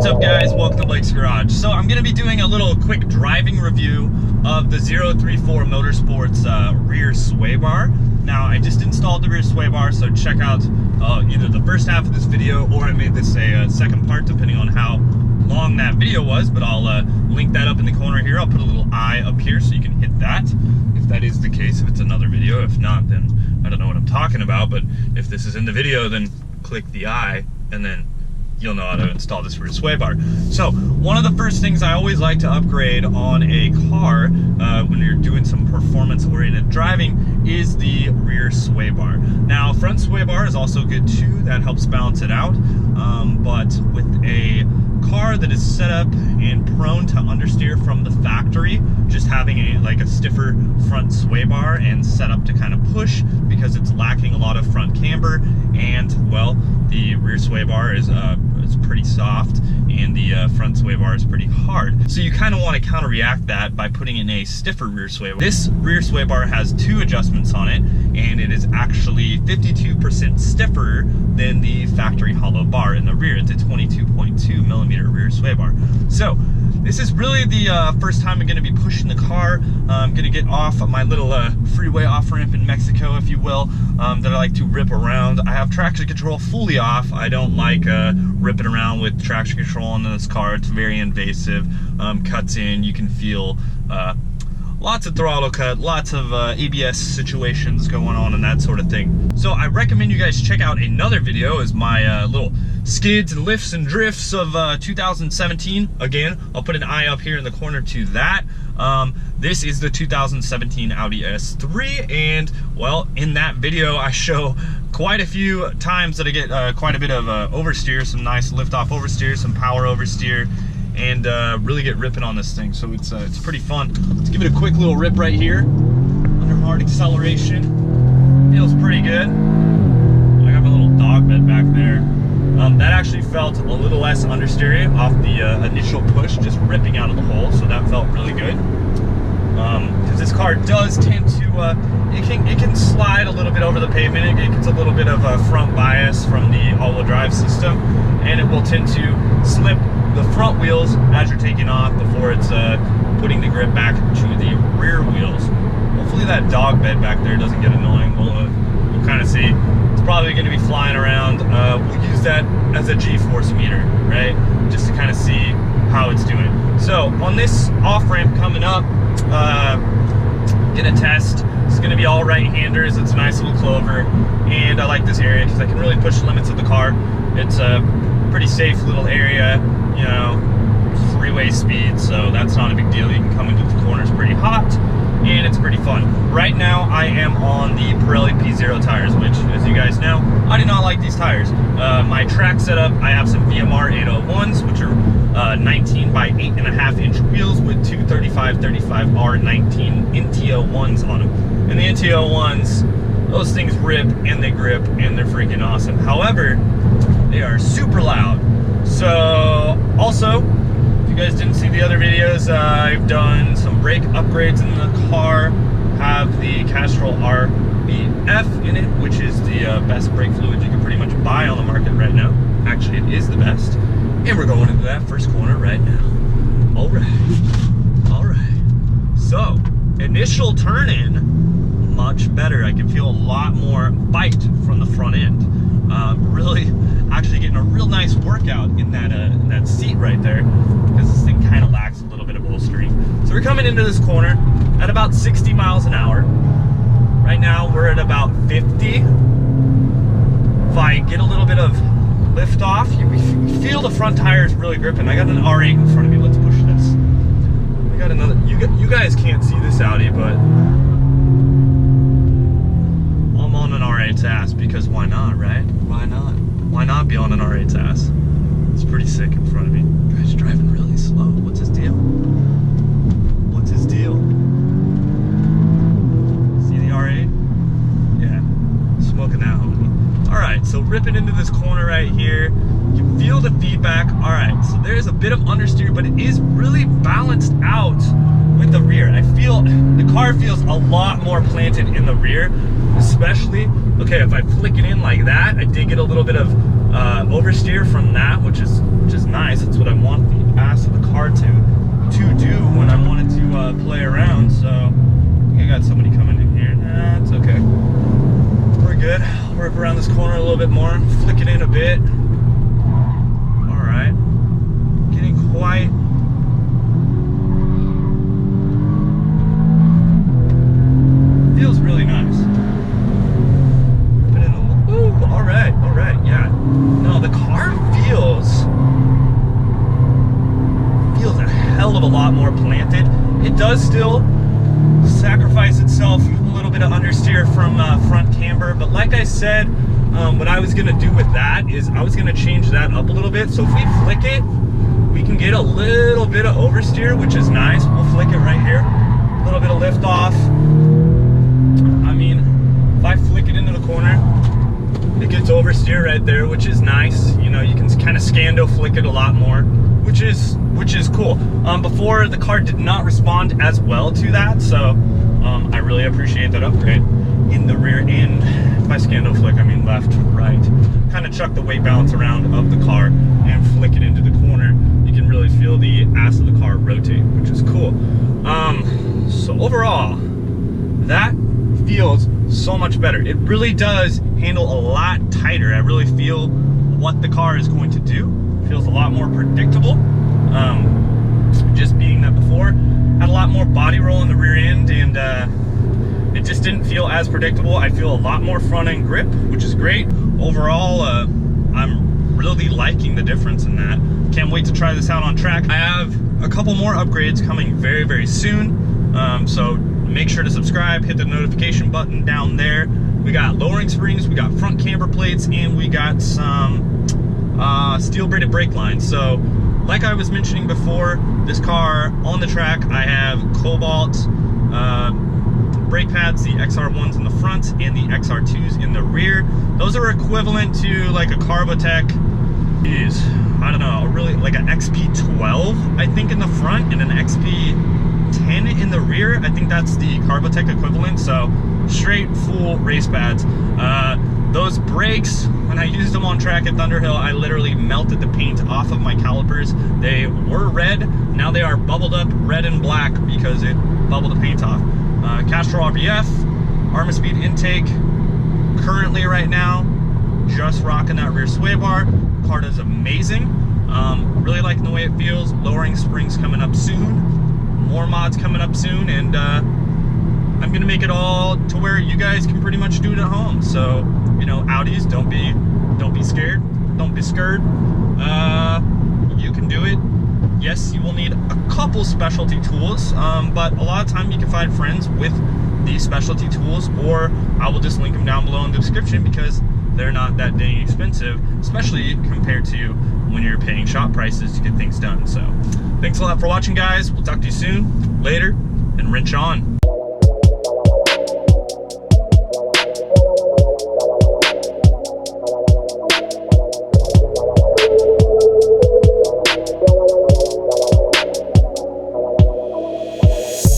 What's up, guys? Welcome to Blake's Garage. So I'm going to be doing a little quick driving review of the 034 Motorsports rear sway bar. Now, I just installed the rear sway bar, so check out either the first half of this video, or I made this a second part depending on how long that video was, but I'll link that up in the corner here. I'll put a little eye up here so you can hit that, if that is the case, if it's another video. If not, then I don't know what I'm talking about, but if this is in the video, then click the eye, and then you'll know how to install this rear sway bar. So one of the first things I always like to upgrade on a car when you're doing some performance-oriented driving is the rear sway bar. Now, front sway bar is also good too. That helps balance it out. But with a car that is set up and prone to understeer from the factory, just having a stiffer front sway bar and set up to kind of push because it's lacking a lot of front camber, and well, the rear sway bar is pretty soft and the front sway bar is pretty hard. So you kind of want to counter-react that by putting in a stiffer rear sway bar. This rear sway bar has two adjustments on it, and it is actually 52% stiffer than the factory hollow bar in the rear. It's a 22.2 millimeter rear sway bar. So this is really the first time I'm going to be pushing the car. I'm going to get off my little freeway off-ramp in Mexico, if you will, that I like to rip around. I have traction control fully off. I don't like ripping around with traction control in this car. It's very invasive. Cuts in, you can feel lots of throttle cut, lots of ABS situations going on and that sort of thing. So I recommend you guys check out another video as my little skids and lifts and drifts of 2017. Again, I'll put an eye up here in the corner to that. This is the 2017 Audi S3, and well, in that video I show quite a few times that I get quite a bit of oversteer, some nice lift-off oversteer, some power oversteer, and really get ripping on this thing. So it's pretty fun. Let's give it a quick little rip right here under hard acceleration. Feels pretty good. I got my little dog bed back there. That actually felt a little less understeering off the initial push, just ripping out of the hole, so that felt really good. Because this car does tend to, it can slide a little bit over the pavement. It gets a little bit of a front bias from the all-wheel drive system, and it will tend to slip the front wheels as you're taking off before it's putting the grip back to the rear wheels. Hopefully that dog bed back there doesn't get annoying. We'll kind of see. It's probably going to be flying around. We'll use that as a G-force meter, right? Just to kind of see how it's doing. So on this off-ramp coming up, gonna test. It's gonna be all right-handers. It's a nice little clover, and I like this area because I can really push the limits of the car. It's a pretty safe little area, you know, freeway speed, so that's not a big deal. You can come into the corners pretty hot, and it's pretty fun. Right now, I am on the Pirelli Pzero tires, which, as you guys know, I do not like these tires. My track setup, I have some VMR 801s, which are 19 by 8.5 inch wheels with two 35R19 NT01s on them. And the NT01s, those things rip and they grip and they're freaking awesome. However, they are super loud. So, also, if you guys didn't see the other videos, I've done some brake upgrades in the car. Have the Castrol RBF in it, which is the best brake fluid you can pretty much buy on the market right now. Actually, it is the best. And we're going into that first corner right now. All right. So, initial turn-in, much better. I can feel a lot more bite from the front end. Really, actually getting a real nice workout in that seat right there, because this thing kind of lacks a little bit of bolstering. So we're coming into this corner at about 60 miles an hour. Right now, we're at about 50. If I get a little bit of lift off, you feel the front tires really gripping. I got an R8 in front of me. Let's push this. We got another. You guys can't see this Audi, but I'm on an R8's ass because why not, right? Why not? Why not be on an R8's ass? It's pretty sick in front of me. The guy's driving really slow. What's his deal? What's his deal? See the R8? Yeah, smoking that homie. Alright, so ripping into this corner right here, you feel the feedback. Alright, so there's a bit of understeer, but it is really balanced out with the rear. I feel the car feels a lot more planted in the rear, especially, okay, if I flick it in like that, I did get a little bit of oversteer from that, which is which is nice. It's what I want the ass of the car to do when I want it to play around. So I think I got somebody coming in here. Nah, it's okay. We're good. Work around this corner a little bit more, flick it in a bit. All right, getting quite. Feels really nice. Put in a, ooh, all right, yeah. No, the car feels a hell of a lot more planted. It does still sacrifice itself a little bit of understeer from front camber, but like I said, what I was gonna do with that is I was gonna change that up a little bit. So if we flick it, we can get a little bit of oversteer, which is nice. We'll flick it right here. A little bit of lift off. I mean, if I flick it into the corner, it gets oversteer right there, which is nice. You know, you can kind of scando flick it a lot more, which is cool. Before, the car did not respond as well to that, so I really appreciate that upgrade. In the rear end, by scando flick, I mean left, right. Kind of chuck the weight balance around of the car and flick it into the corner. You can really feel the ass of the car rotate, which is cool. So overall, that feels so much better. It really does handle a lot tighter. I really feel what the car is going to do. It feels a lot more predictable. Just being that before, had a lot more body roll in the rear end, and it just didn't feel as predictable. I feel a lot more front end grip, which is great. Overall, I'm really liking the difference in that. Can't wait to try this out on track. I have a couple more upgrades coming very, very soon. So make sure to subscribe, hit the notification button down there. We got lowering springs, we got front camber plates, and we got some steel braided brake lines. So like I was mentioning before, this car on the track, I have Cobalt brake pads, the XR1s in the front and the XR2s in the rear. Those are equivalent to like a Carbotech is, I don't know, really like an XP12, I think, in the front, and an XP10 in the rear. I think that's the Carbotech equivalent. So straight full race pads. Those brakes, when I used them on track at Thunderhill, I literally melted the paint off of my calipers. They were red, now they are bubbled up red and black because it bubbled the paint off. Castrol RPF, Armor Speed intake, currently right now, just rocking that rear sway bar. Car is amazing. Really liking the way it feels. Lowering springs coming up soon, more mods coming up soon, and I'm gonna make it all to where you guys can pretty much do it at home. So, you know, Audis, don't be scared, don't be scared. You can do it. Yes, you will need a couple specialty tools, but a lot of time you can find friends with these specialty tools, or I will just link them down below in the description because they're not that dang expensive, especially compared to when you're paying shop prices to get things done. So thanks a lot for watching, guys. We'll talk to you soon. Later, and wrench on.